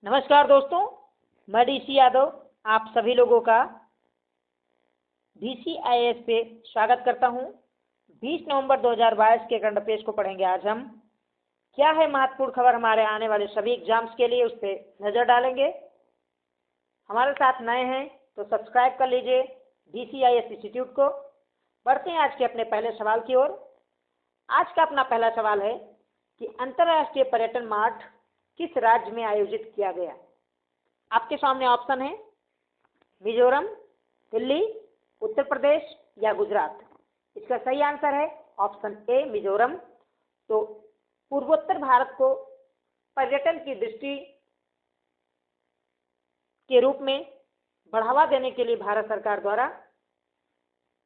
नमस्कार दोस्तों, मैं डीसी यादव आप सभी लोगों का DCIS पे स्वागत करता हूं। 20 नवंबर 2022 के करंट अफेयर्स को पढ़ेंगे। आज हम क्या है महत्वपूर्ण खबर हमारे आने वाले सभी एग्जाम्स के लिए, उस पर नज़र डालेंगे। हमारे साथ नए हैं तो सब्सक्राइब कर लीजिए DCIS इंस्टीट्यूट को। बढ़ते हैं आज के अपने पहले सवाल की ओर। आज का अपना पहला सवाल है कि अंतर्राष्ट्रीय पर्यटन मार्ट किस राज्य में आयोजित किया गया। आपके सामने ऑप्शन है मिजोरम, दिल्ली, उत्तर प्रदेश या गुजरात। इसका सही आंसर है ऑप्शन ए मिजोरम। तो पूर्वोत्तर भारत को पर्यटन की दृष्टि के रूप में बढ़ावा देने के लिए भारत सरकार द्वारा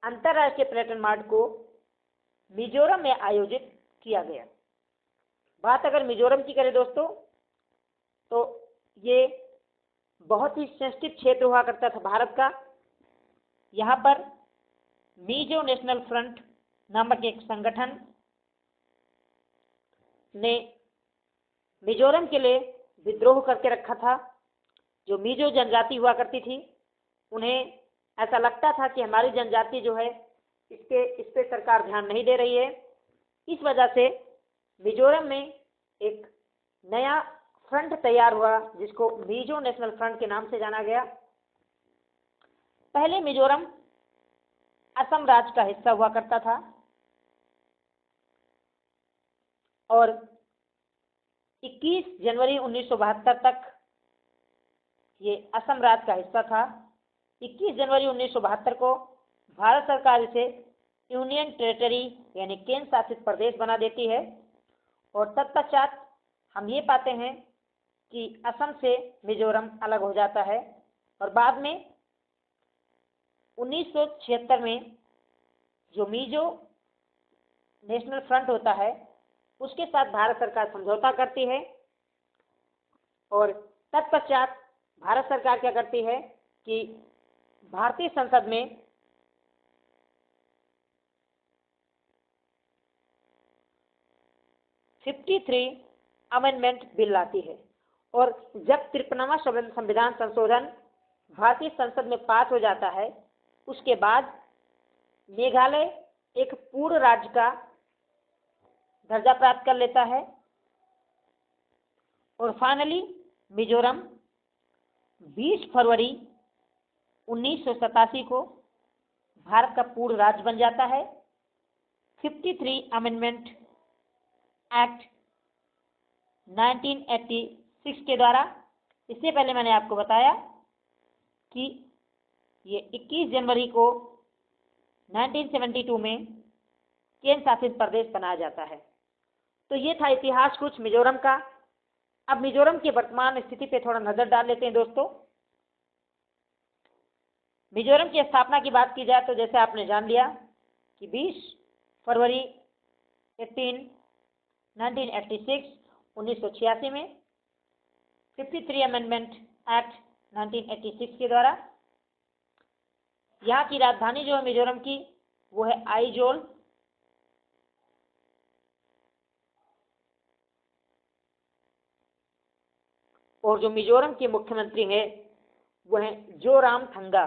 अंतर्राष्ट्रीय पर्यटन मार्ट को मिजोरम में आयोजित किया गया। बात अगर मिजोरम की करें दोस्तों, तो ये बहुत ही सेंसिटिव क्षेत्र हुआ करता था भारत का। यहाँ पर मिजो नेशनल फ्रंट नामक एक संगठन ने मिजोरम के लिए विद्रोह करके रखा था। जो मिजो जनजाति हुआ करती थी, उन्हें ऐसा लगता था कि हमारी जनजाति जो है इस पे सरकार ध्यान नहीं दे रही है। इस वजह से मिजोरम में एक नया फ्रंट तैयार हुआ जिसको मिजो नेशनल फ्रंट के नाम से जाना गया। पहले मिजोरम असम राज्य का हिस्सा हुआ करता था और 21 जनवरी 1972 तक ये असम राज्य का हिस्सा था। 21 जनवरी 1972 को भारत सरकार इसे यूनियन टेरिटरी यानी केंद्र शासित प्रदेश बना देती है और तत्पश्चात हम ये पाते हैं कि असम से मिजोरम अलग हो जाता है और बाद में 1976 में जो मिजो नेशनल फ्रंट होता है उसके साथ भारत सरकार समझौता करती है और तत्पश्चात भारत सरकार क्या करती है कि भारतीय संसद में अमेंडमेंट बिल लाती है और जब 53वां संविधान संशोधन भारतीय संसद में पास हो जाता है, उसके बाद मेघालय एक पूर्ण राज्य का दर्जा प्राप्त कर लेता है और फाइनली मिजोरम 20 फरवरी 1987 को भारत का पूर्ण राज्य बन जाता है। 53 अमेंडमेंट एक्ट 1986 के द्वारा। इससे पहले मैंने आपको बताया कि ये 21 जनवरी को 1972 में केंद्र शासित प्रदेश बनाया जाता है। तो ये था इतिहास कुछ मिजोरम का। अब मिजोरम की वर्तमान स्थिति पे थोड़ा नजर डाल लेते हैं दोस्तों। मिजोरम की स्थापना की बात की जाए तो जैसे आपने जान लिया कि 20 फरवरी 1986 में 53 अमेंडमेंट एक्ट 1986 के द्वारा यहाँ की राजधानी जो है मिजोरम की वो है आइजोल। और जो मिजोरम के मुख्यमंत्री हैं वो हैं जोरामथंगा।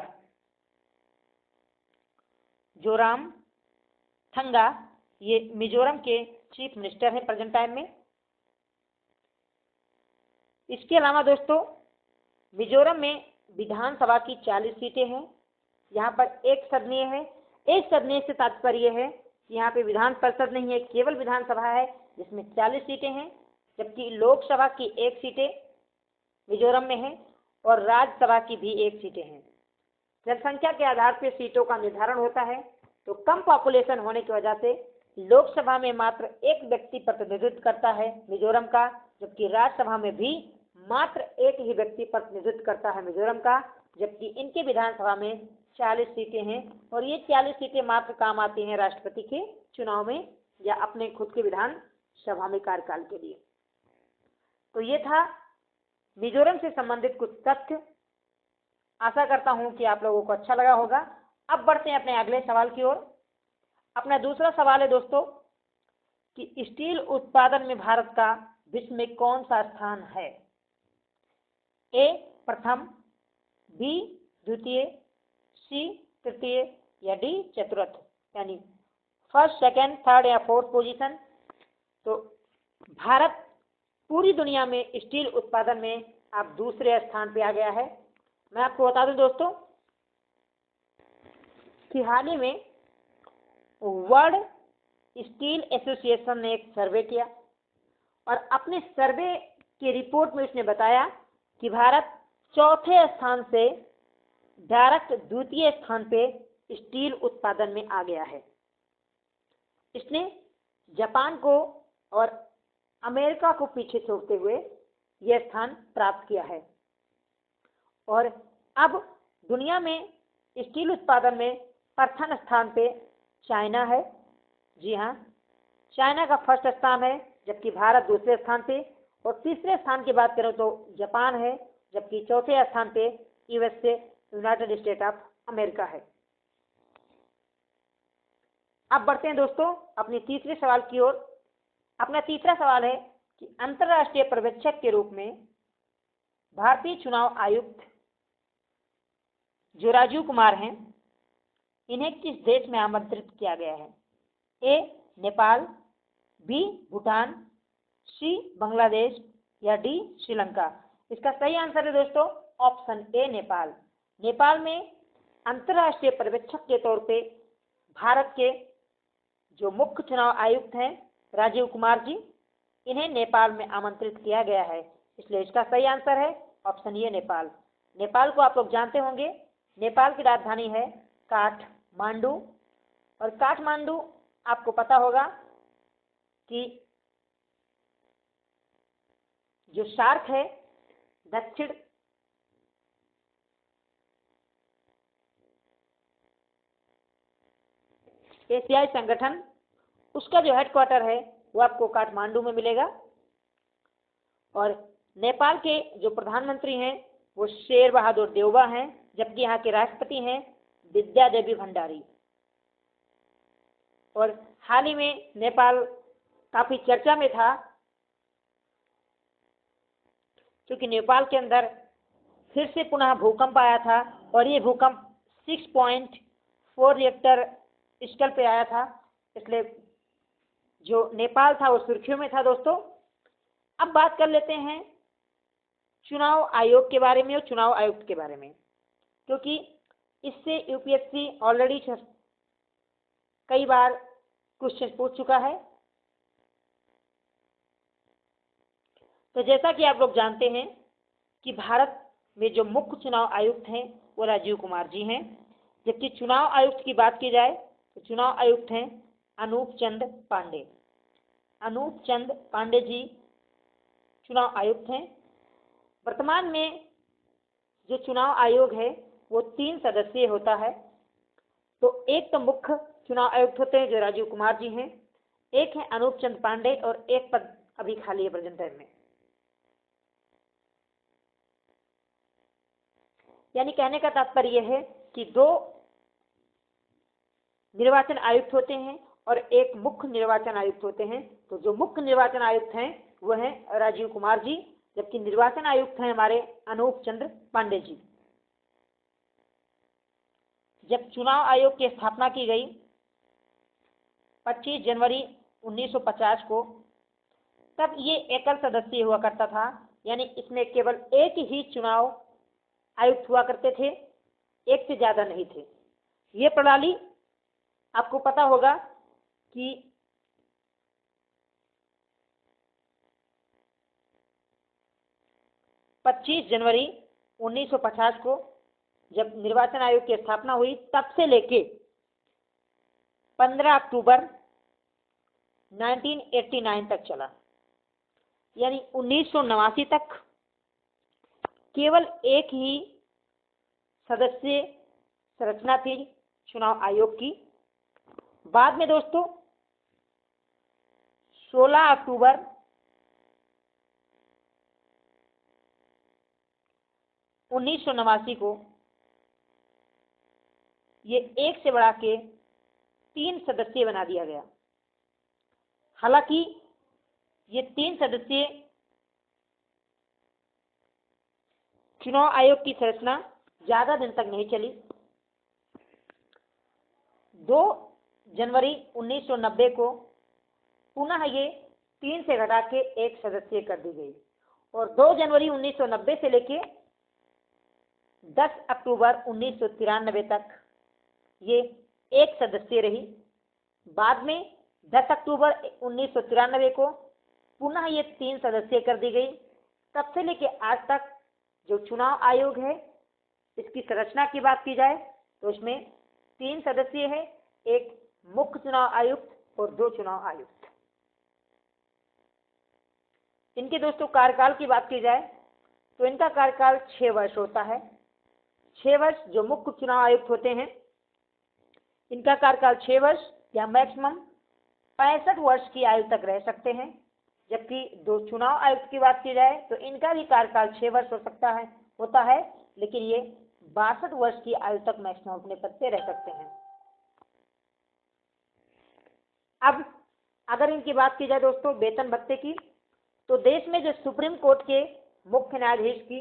जोरामथंगा ये मिजोरम के चीफ मिनिस्टर हैं प्रेजेंट टाइम में। इसके अलावा दोस्तों मिजोरम में विधानसभा की 40 सीटें हैं। यहाँ पर एक सदनीय है। एक सदनीय से तात्पर्य है कि यहाँ पे विधान परिषद नहीं है, केवल विधानसभा है जिसमें 40 सीटें हैं, जबकि लोकसभा की 1 सीटें मिजोरम में है और राज्यसभा की भी 1 सीटें हैं। जनसंख्या के आधार पर सीटों का निर्धारण होता है। तो कम पॉपुलेशन होने की वजह से लोकसभा में मात्र 1 व्यक्ति प्रतिनिधित्व करता है मिजोरम का, जबकि राज्यसभा में भी मात्र 1 ही व्यक्ति प्रतिनिधित्व करता है मिजोरम का, जबकि इनके विधानसभा में 40 सीटें हैं और ये 40 सीटें मात्र काम आती हैं राष्ट्रपति के चुनाव में या अपने खुद के विधानसभा में कार्यकाल के लिए। तो ये था मिजोरम से संबंधित कुछ तथ्य। आशा करता हूं कि आप लोगों को अच्छा लगा होगा। अब बढ़ते हैं अपने अगले सवाल की ओर। अपना दूसरा सवाल है दोस्तों कि स्टील उत्पादन में भारत का विश्व में कौन सा स्थान है। ए प्रथम, बी द्वितीय, सी तृतीय या डी चतुर्थ, यानी फर्स्ट, सेकंड, थर्ड या फोर्थ पोजीशन। तो भारत पूरी दुनिया में स्टील उत्पादन में अब दूसरे स्थान पे आ गया है। मैं आपको बता दूं दोस्तों कि हाल ही में वर्ल्ड स्टील एसोसिएशन ने एक सर्वे किया और अपने सर्वे की रिपोर्ट में उसने बताया कि भारत चौथे स्थान से डायरेक्ट द्वितीय स्थान पे स्टील उत्पादन में आ गया है। इसने जापान को और अमेरिका को पीछे छोड़ते हुए यह स्थान प्राप्त किया है। और अब दुनिया में स्टील उत्पादन में प्रथम स्थान पे चाइना है। जी हाँ, चाइना का फर्स्ट स्थान है, जबकि भारत दूसरे स्थान पे, और तीसरे स्थान की बात करें तो जापान है, जबकि चौथे स्थान पे USA United state of America है। अब बढ़ते हैं दोस्तों अपने तीसरे सवाल की ओर। अपना तीसरा सवाल है कि अंतर्राष्ट्रीय पर्यवेक्षक के रूप में भारतीय चुनाव आयुक्त जो राजीव कुमार हैं, इन्हें किस देश में आमंत्रित किया गया है? ए नेपाल, बी भूटान, सी बांग्लादेश या डी श्रीलंका। इसका सही आंसर है दोस्तों ऑप्शन ए नेपाल। नेपाल में अंतर्राष्ट्रीय पर्यवेक्षक के तौर पे भारत के जो मुख्य चुनाव आयुक्त हैं राजीव कुमार जी, इन्हें नेपाल में आमंत्रित किया गया है, इसलिए इसका सही आंसर है ऑप्शन ए नेपाल। नेपाल को आप लोग जानते होंगे, नेपाल की राजधानी है काठमांडू, और काठमांडू आपको पता होगा कि जो सार्क है दक्षिण एशियाई संगठन, उसका जो हेडक्वार्टर है वो आपको काठमांडू में मिलेगा। और नेपाल के जो प्रधानमंत्री हैं वो शेर बहादुर देउबा हैं, जबकि यहाँ के राष्ट्रपति हैं विद्या देवी भंडारी। और हाल ही में नेपाल काफी चर्चा में था क्योंकि नेपाल के अंदर फिर से पुनः भूकंप आया था, और ये भूकंप 6.4 रिएक्टर स्केल पे आया था, इसलिए जो नेपाल था वो सुर्खियों में था दोस्तों। अब बात कर लेते हैं चुनाव आयोग के बारे में और चुनाव आयुक्त के बारे में, क्योंकि इससे यूपीएससी ऑलरेडी कई बार क्वेश्चन पूछ चुका है। तो जैसा कि आप लोग जानते हैं कि भारत में जो मुख्य चुनाव आयुक्त हैं वो राजीव कुमार जी हैं, जबकि चुनाव आयुक्त की बात की जाए तो चुनाव आयुक्त हैं अनूप चंद पांडे। अनूप चंद पांडे जी चुनाव आयुक्त हैं। वर्तमान में जो चुनाव आयोग है वो 3 सदस्यीय होता है। तो एक तो मुख्य चुनाव आयुक्त होते हैं जो राजीव कुमार जी हैं, एक है अनूप चंद पांडे, और एक पद अभी खाली है प्रेजेंट टाइम में। यानी कहने का तात्पर्य है कि 2 निर्वाचन आयुक्त होते हैं और एक मुख्य निर्वाचन आयुक्त होते हैं। तो जो मुख्य निर्वाचन आयुक्त हैं वो हैं राजीव कुमार जी, जबकि निर्वाचन आयुक्त हैं हमारे अनूप चंद्र पांडे जी। जब चुनाव आयोग की स्थापना की गई 25 जनवरी 1950 को, तब ये एकल सदस्यीय हुआ करता था, यानी इसमें केवल एक ही चुनाव आयुक्त हुआ करते थे, एक से ज्यादा नहीं थे। ये प्रणाली आपको पता होगा कि 25 जनवरी 1950 को जब निर्वाचन आयोग की स्थापना हुई, तब से लेके 15 अक्टूबर 1989 तक चला, यानी 1989 तक केवल एक ही सदस्य संरचना थी चुनाव आयोग की। बाद में दोस्तों 16 अक्टूबर 1989 को ये एक से बढ़ा के 3 सदस्यीय बना दिया गया। हालांकि ये 3 सदस्यीय चुनाव आयोग की संरचना ज्यादा दिन तक नहीं चली। 2 जनवरी 1990 को पुनः ये 3 से घटा के 1 सदस्यीय कर दी गई और 2 जनवरी 1990 से लेके 10 अक्टूबर 1993 तक ये 1 सदस्यीय रही। बाद में 10 अक्टूबर 1993 को पुनः ये 3 सदस्यीय कर दी गई। तब से लेके आज तक जो चुनाव आयोग है, इसकी संरचना की बात की जाए तो इसमें 3 सदस्यीय है, एक मुख्य चुनाव आयुक्त और 2 चुनाव आयुक्त। इनके दोस्तों कार्यकाल की बात की जाए तो इनका कार्यकाल 6 वर्ष होता है। 6 वर्ष जो मुख्य चुनाव आयुक्त होते हैं, इनका कार्यकाल 6 वर्ष या मैक्सिमम 65 वर्ष की आयु तक रह सकते हैं। जबकि 2 चुनाव आयुक्त की बात की जाए तो इनका भी कार्यकाल 6 वर्ष होता है, लेकिन ये 62 वर्ष की आयु तक मैक्सिमम अपने पद पे रह सकते हैं। अब अगर इनकी बात की जाए दोस्तों वेतन भत्ते की, तो देश में जो सुप्रीम कोर्ट के मुख्य न्यायाधीश की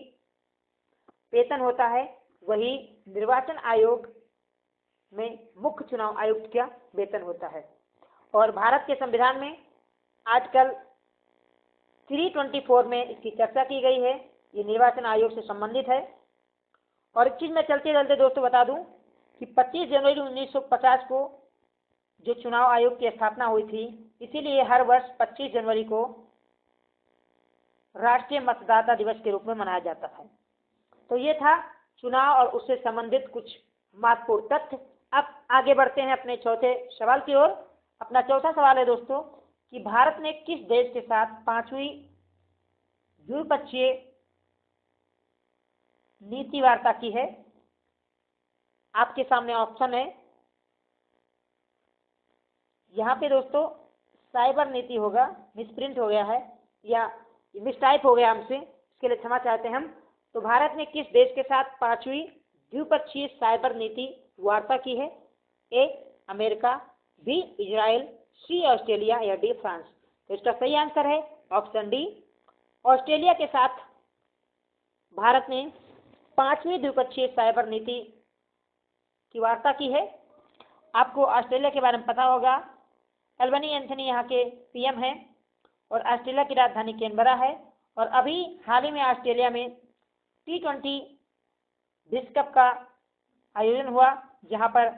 वेतन होता है, वही निर्वाचन आयोग में मुख्य चुनाव आयुक्त का वेतन होता है। और भारत के संविधान में आर्टिकल 324 में इसकी चर्चा की गई है। ये निर्वाचन आयोग से संबंधित है। और एक चीज मैं चलते चलते दोस्तों बता दूं कि 25 जनवरी 1950 को जो चुनाव आयोग की स्थापना हुई थी, इसीलिए हर वर्ष 25 जनवरी को राष्ट्रीय मतदाता दिवस के रूप में मनाया जाता है। तो ये था चुनाव और उससे संबंधित कुछ महत्वपूर्ण तथ्य। अब आगे बढ़ते हैं अपने चौथे सवाल की ओर। अपना चौथा सवाल है दोस्तों कि भारत ने किस देश के साथ 5वीं द्विपक्षीय नीति वार्ता की है। आपके सामने ऑप्शन है। यहाँ पे दोस्तों साइबर नीति होगा, मिसप्रिंट हो गया है या मिसटाइप हो गया हमसे, इसके लिए क्षमा चाहते हैं हम। तो भारत ने किस देश के साथ 5वीं द्विपक्षीय साइबर नीति वार्ता की है। A America, B Israel, C Australia या डी फ्रांस। तो इसका सही आंसर है ऑप्शन डी, ऑस्ट्रेलिया के साथ भारत ने 5वीं द्विपक्षीय साइबर नीति की वार्ता की है। आपको ऑस्ट्रेलिया के बारे में पता होगा, एल्बनी एंथनी यहाँ के पीएम हैं और ऑस्ट्रेलिया की राजधानी कैनबरा है। और अभी हाल ही में ऑस्ट्रेलिया में T20 विश्व कप का आयोजन हुआ, जहां पर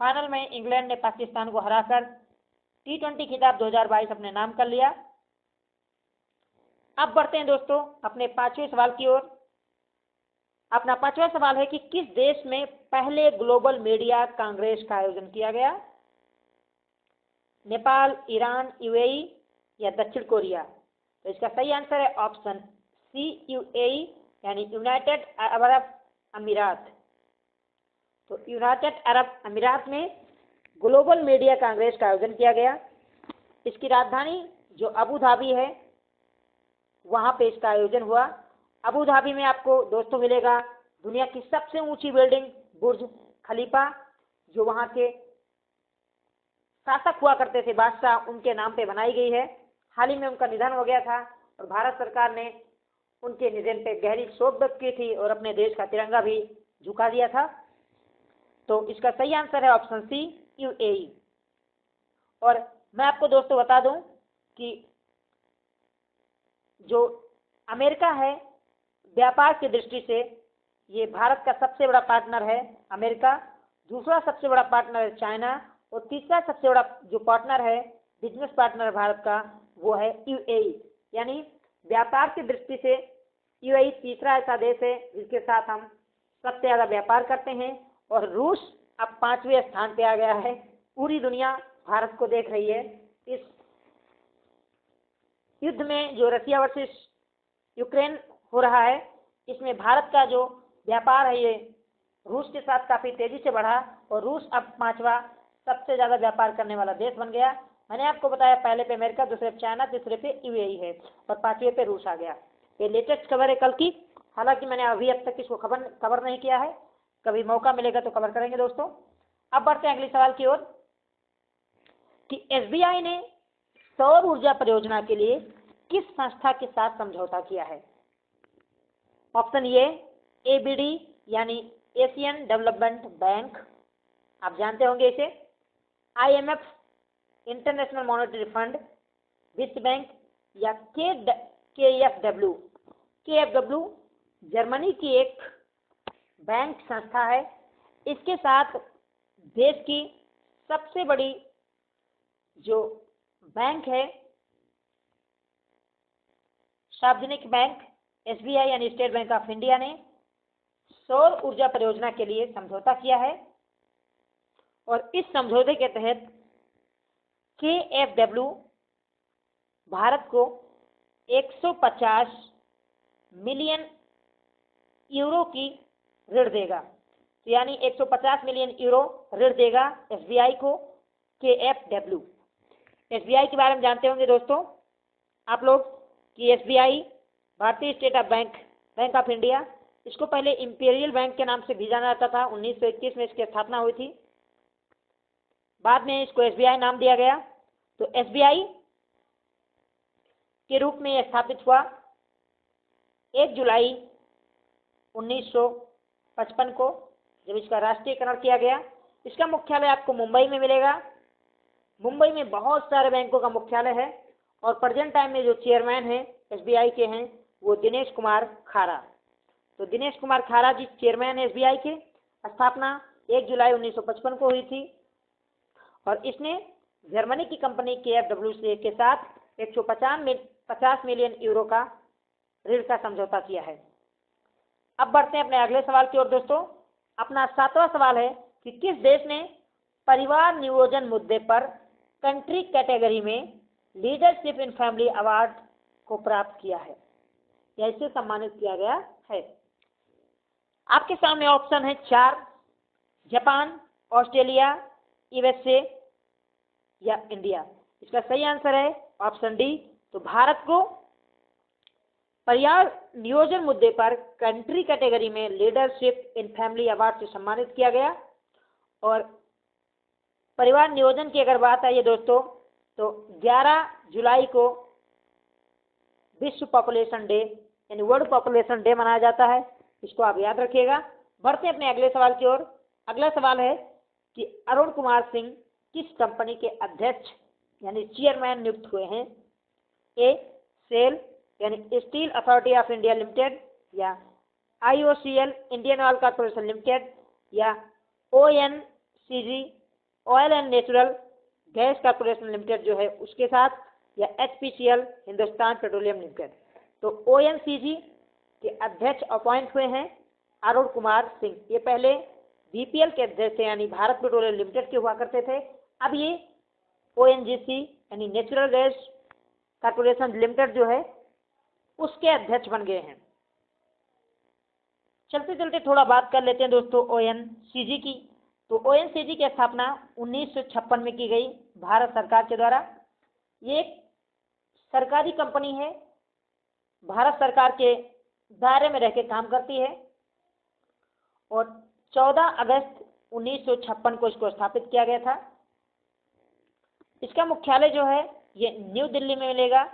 फाइनल में इंग्लैंड ने पाकिस्तान को हराकर T20 खिताब 2022 अपने नाम कर लिया। अब बढ़ते हैं दोस्तों अपने 5वें सवाल की ओर। अपना 5वां सवाल है कि किस देश में पहले ग्लोबल मीडिया कांग्रेस का आयोजन किया गया। नेपाल, ईरान, यूएई या दक्षिण कोरिया। तो इसका सही आंसर है ऑप्शन सी, यूएई यानी यूनाइटेड अरब अमीरात। तो यूनाइटेड अरब अमीरात में ग्लोबल मीडिया कांग्रेस का आयोजन किया गया। इसकी राजधानी जो अबू धाबी है, वहां पे इसका आयोजन हुआ। अबू धाबी में आपको दोस्तों मिलेगा दुनिया की सबसे ऊंची बिल्डिंग बुर्ज खलीफा, जो वहां के शासक हुआ करते थे बादशाह, उनके नाम पे बनाई गई है। हाल ही में उनका निधन हो गया था और भारत सरकार ने उनके निधन पे गहरी शोक व्यक्त की थी और अपने देश का तिरंगा भी झुका दिया था। तो इसका सही आंसर है ऑप्शन सी, यूएई। और मैं आपको दोस्तों बता दूं कि जो अमेरिका है, व्यापार की दृष्टि से ये भारत का सबसे बड़ा पार्टनर है अमेरिका, दूसरा सबसे बड़ा पार्टनर है चाइना और तीसरा सबसे बड़ा जो पार्टनर है, बिजनेस पार्टनर भारत का, वो है यूएई। यानी व्यापार की दृष्टि से यूएई तीसरा ऐसा देश है जिसके साथ हम सबसे ज़्यादा व्यापार करते हैं। और रूस अब 5वें स्थान पे आ गया है। पूरी दुनिया भारत को देख रही है। इस युद्ध में जो रसिया वर्सेस यूक्रेन हो रहा है, इसमें भारत का जो व्यापार है ये रूस के साथ काफ़ी तेजी से बढ़ा और रूस अब 5वां सबसे ज़्यादा व्यापार करने वाला देश बन गया। मैंने आपको बताया पहले पे अमेरिका, दूसरे पे चाइना, तीसरे पे यूएई है और 5वें पे रूस आ गया। ये लेटेस्ट खबर है कल की, हालांकि मैंने अभी अब तक इसको कवर नहीं किया है, कभी मौका मिलेगा तो कवर करेंगे दोस्तों। अब बढ़ते हैं अगले सवाल की ओर कि एसबीआई ने सौर ऊर्जा परियोजना के लिए किस संस्था के साथ समझौता किया है। ऑप्शन ए ABD यानी एशियन डेवलपमेंट बैंक, आप जानते होंगे इसे, IMF इंटरनेशनल मॉनेटरी फंड, विश्व बैंक, या KfW। KfW जर्मनी की एक बैंक संस्था है। इसके साथ देश की सबसे बड़ी जो बैंक है सार्वजनिक बैंक SBI यानी स्टेट बैंक ऑफ इंडिया ने सौर ऊर्जा परियोजना के लिए समझौता किया है और इस समझौते के तहत KfW भारत को 150 मिलियन यूरो की ऋण देगा। तो यानी 150 मिलियन यूरो ऋण देगा SBI को KfW। SBI के बारे में जानते होंगे दोस्तों आप लोग कि SBI भारतीय state of bank of India, इसको पहले इंपीरियल बैंक के नाम से भी जाना जाता था। 1921 में इसकी स्थापना हुई थी, बाद में इसको SBI नाम दिया गया। तो SBI के रूप में यह स्थापित हुआ 1 जुलाई 1955 को, जब इसका राष्ट्रीयकरण किया गया। इसका मुख्यालय आपको मुंबई में मिलेगा। मुंबई में बहुत सारे बैंकों का मुख्यालय है और प्रेजेंट टाइम में जो चेयरमैन हैं SBI के हैं वो दिनेश कुमार खारा। तो दिनेश कुमार खारा जी चेयरमैन है SBI के। स्थापना 1 जुलाई 1955 को हुई थी और इसने जर्मनी की कंपनी KfW से के साथ 150 मिलियन यूरो का ऋण का समझौता किया है। अब बढ़ते हैं अपने अगले सवाल की ओर दोस्तों। अपना 7वां सवाल है कि किस देश ने परिवार नियोजन मुद्दे पर कंट्री कैटेगरी में लीडरशिप इन फैमिली अवार्ड को प्राप्त किया है या इसे सम्मानित किया गया है। आपके सामने ऑप्शन है 4, जापान, ऑस्ट्रेलिया, USA या इंडिया। इसका सही आंसर है ऑप्शन डी। तो भारत को परिवार नियोजन मुद्दे पर कंट्री कैटेगरी में लीडरशिप इन फैमिली अवार्ड से सम्मानित किया गया। और परिवार नियोजन की अगर बात आई है दोस्तों तो 11 जुलाई को विश्व पॉपुलेशन डे यानी वर्ल्ड पॉपुलेशन डे मनाया जाता है। इसको आप याद रखिएगा। बढ़ते हैं अपने अगले सवाल की ओर। अगला सवाल है कि अरुण कुमार सिंह किस कंपनी के अध्यक्ष यानी चेयरमैन नियुक्त हुए हैं। ए, सेल यानी steel authority of India limited, या IOCL Indian oil corporation limited, या ONCG oil and natural gas corporation limited जो है उसके साथ, या HPCL हिंदुस्तान पेट्रोलियम लिमिटेड। तो ONCG के अध्यक्ष अपॉइंट हुए हैं अरुण कुमार सिंह। ये पहले BPL के अध्यक्ष थे यानी भारत पेट्रोलियम लिमिटेड के हुआ करते थे। अब ये ONGC यानी नेचुरल गैस कॉर्पोरेशन लिमिटेड जो है उसके अध्यक्ष बन गए हैं। चलते चलते थोड़ा बात कर लेते हैं दोस्तों ONCG की। तो ONCG की स्थापना 1956 में की गई भारत सरकार के द्वारा। ये एक सरकारी कंपनी है, भारत सरकार के दायरे में रहकर काम करती है और 14 अगस्त 1956 को इसको स्थापित किया गया था। इसका मुख्यालय जो है ये न्यू दिल्ली में मिलेगा।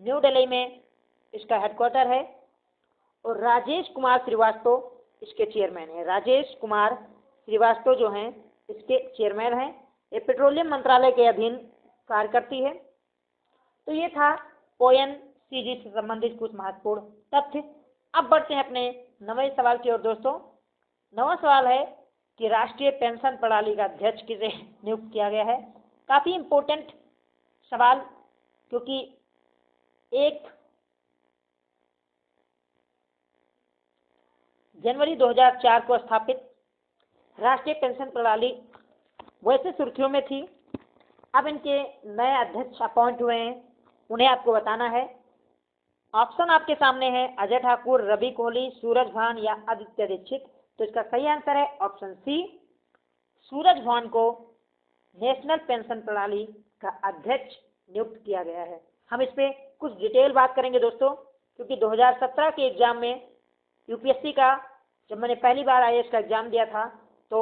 न्यू दिल्ली में इसका हेडक्वार्टर है और राजेश कुमार श्रीवास्तव इसके चेयरमैन हैं। राजेश कुमार श्रीवास्तव जो हैं इसके चेयरमैन हैं। ये पेट्रोलियम मंत्रालय के अधीन कार्य करती है। तो ये था ONCG से संबंधित कुछ महत्वपूर्ण तथ्य। अब बढ़ते हैं अपने 9वें सवाल की ओर दोस्तों। 9वां सवाल है कि राष्ट्रीय पेंशन प्रणाली का अध्यक्ष किसे नियुक्त किया गया है। काफी इम्पोर्टेंट सवाल, क्योंकि 1 जनवरी 2004 को स्थापित राष्ट्रीय पेंशन प्रणाली वैसे सुर्खियों में थी। अब इनके नए अध्यक्ष अपॉइंट हुए हैं, उन्हें आपको बताना है। ऑप्शन आपके सामने है अजय ठाकुर, रवि कोहली, सूरज भान या आदित्य दीक्षित। तो इसका सही आंसर है ऑप्शन सी, सूरज भान को नेशनल पेंशन प्रणाली का अध्यक्ष नियुक्त किया गया है। हम इस पे कुछ डिटेल बात करेंगे दोस्तों, क्योंकि 2017 के एग्जाम में UPSC का जब मैंने पहली बार IAS का एग्जाम दिया था तो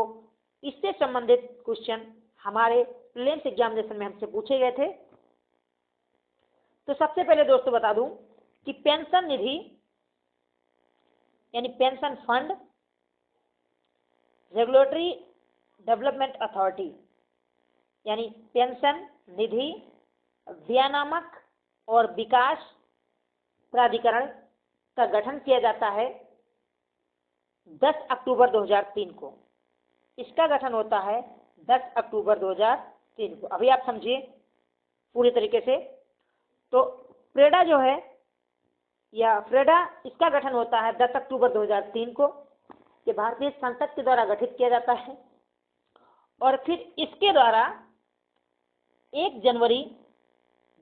इससे संबंधित क्वेश्चन हमारे प्रीलिम्स एग्जामिनेशन में हमसे पूछे गए थे। तो सबसे पहले दोस्तों बता दूं कि पेंशन निधि यानी pension fund, regulatory development authority यानी पेंशन निधि, विनियामक और विकास प्राधिकरण का गठन किया जाता है 10 अक्टूबर 2003 को। इसका गठन होता है 10 अक्टूबर 2003 को। अभी आप समझिए पूरी तरीके से। तो फ्रेडा जो है या फ्रेडा, इसका गठन होता है 10 अक्टूबर 2003 को। ये भारतीय संसद के द्वारा गठित किया जाता है और फिर इसके द्वारा 1 जनवरी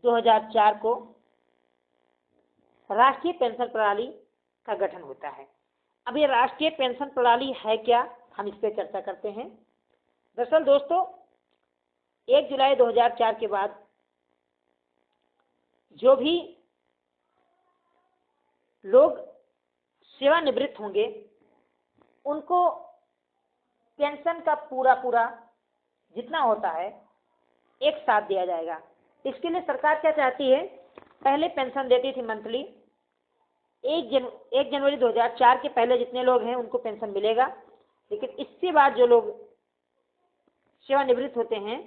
2004 को राष्ट्रीय पेंशन प्रणाली का गठन होता है। अब ये राष्ट्रीय पेंशन प्रणाली है क्या, हम इस पर चर्चा करते हैं। दरअसल दोस्तों 1 जुलाई 2004 के बाद जो भी लोग सेवानिवृत्त होंगे उनको पेंशन का पूरा जितना होता है एक साथ दिया जाएगा। इसके लिए सरकार क्या चाहती है, पहले पेंशन देती थी मंथली। 1 जनवरी 2004 के पहले जितने लोग हैं उनको पेंशन मिलेगा, लेकिन इसके बाद जो लोग सेवानिवृत्त होते हैं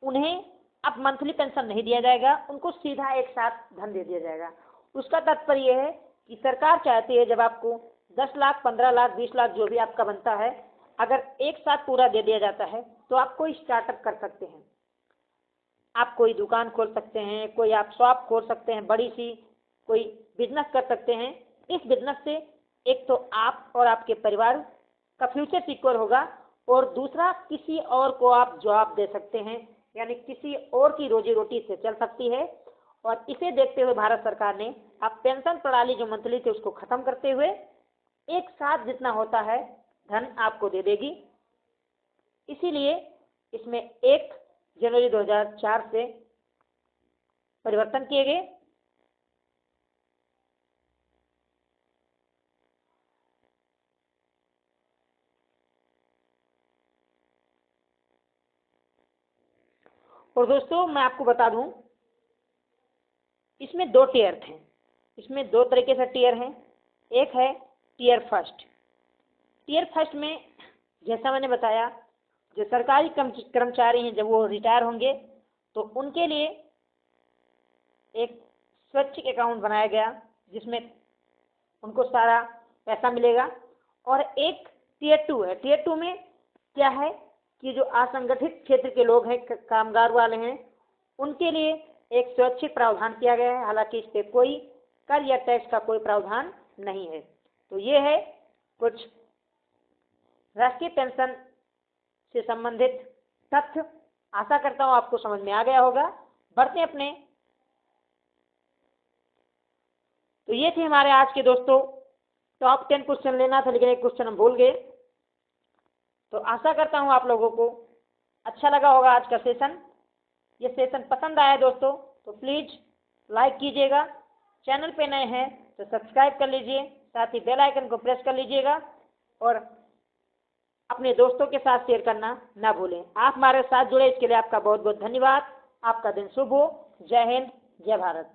उन्हें अब मंथली पेंशन नहीं दिया जाएगा, उनको सीधा एक साथ धन दे दिया जाएगा। उसका तात्पर्य यह है कि सरकार चाहती है जब आपको 10 लाख, 15 लाख, 20 लाख जो भी आपका बनता है, अगर एक साथ पूरा दे दिया जाता है तो आप कोई स्टार्टअप कर सकते हैं, आप कोई दुकान खोल सकते हैं, कोई आप शॉप खोल सकते हैं, बड़ी सी कोई बिजनेस कर सकते हैं। इस बिजनेस से एक तो आप और आपके परिवार का फ्यूचर सिक्योर होगा और दूसरा किसी और को आप जॉब दे सकते हैं, यानी किसी और की रोजी रोटी से चल सकती है। और इसे देखते हुए भारत सरकार ने अब पेंशन प्रणाली जो मंथली थी उसको खत्म करते हुए एक साथ जितना होता है धन आपको दे देगी। इसीलिए इसमें 1 जनवरी 2004 से परिवर्तन किए गए। और दोस्तों मैं आपको बता दूं, इसमें 2 टियर थे। इसमें 2 तरीके से टियर हैं। एक है टियर फर्स्ट। टियर फर्स्ट में जैसा मैंने बताया, जो सरकारी कर्मचारी हैं जब वो रिटायर होंगे तो उनके लिए एक स्वैच्छिक अकाउंट बनाया गया जिसमें उनको सारा पैसा मिलेगा। और एक टियर 2 है। टियर 2 में क्या है कि जो असंगठित क्षेत्र के लोग हैं, कामगार वाले हैं, उनके लिए एक स्वैच्छिक प्रावधान किया गया है। हालांकि इस पे कोई कर या टैक्स का कोई प्रावधान नहीं है। तो ये है कुछ राष्ट्रीय पेंशन से संबंधित तथ्य। आशा करता हूँ आपको समझ में आ गया होगा। बढ़ते अपने। तो ये थे हमारे आज के दोस्तों टॉप 10 क्वेश्चन लेना था, लेकिन एक क्वेश्चन हम भूल गए। तो आशा करता हूँ आप लोगों को अच्छा लगा होगा आज का सेशन। ये सेशन पसंद आया दोस्तों तो प्लीज़ लाइक कीजिएगा। चैनल पे नए हैं तो सब्सक्राइब कर लीजिए, साथ ही बेल आइकन को प्रेस कर लीजिएगा और अपने दोस्तों के साथ शेयर करना ना भूलें। आप हमारे साथ जुड़े इसके लिए आपका बहुत बहुत धन्यवाद। आपका दिन शुभ हो। जय हिंद, जय भारत।